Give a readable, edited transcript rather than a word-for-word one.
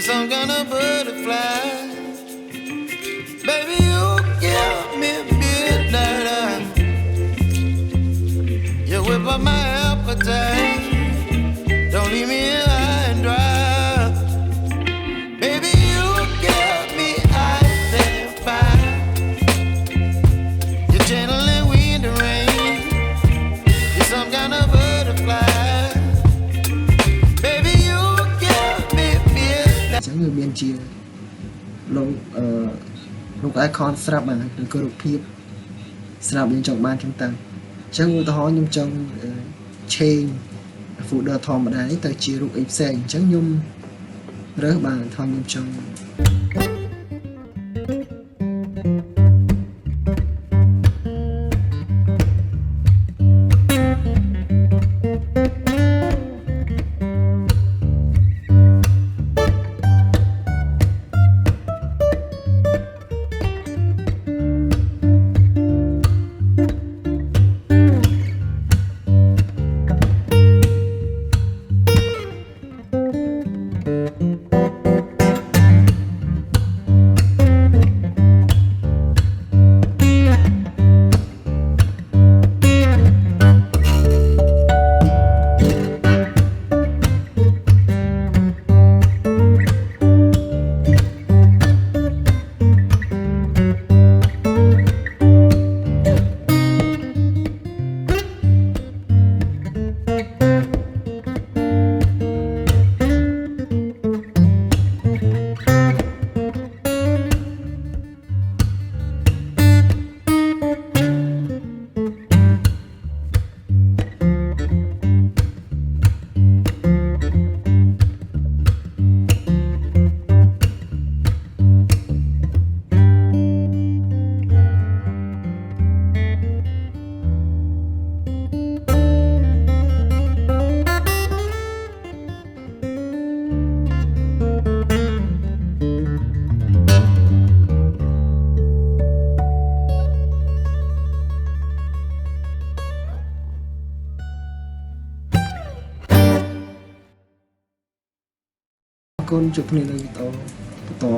You're some kind of butterfly. Baby, you give me midnight. You whip up my appetite. Don't leave me high and dry. Baby, you give me ice and fire. You're gentle and wind and rain. You're some kind of butterfly. Baby, you give me midnight. Chẳng người miền chia lúc icon srap mà được cơ độ phiếp srap bên trong ban trong tăng chẳng người ta hỏi nhưng trong chain phụ đờ thòm ở đấy tới chia lúc ép xe chẳng nhung rớt bàn thòm nhưng trong con chụp này là to to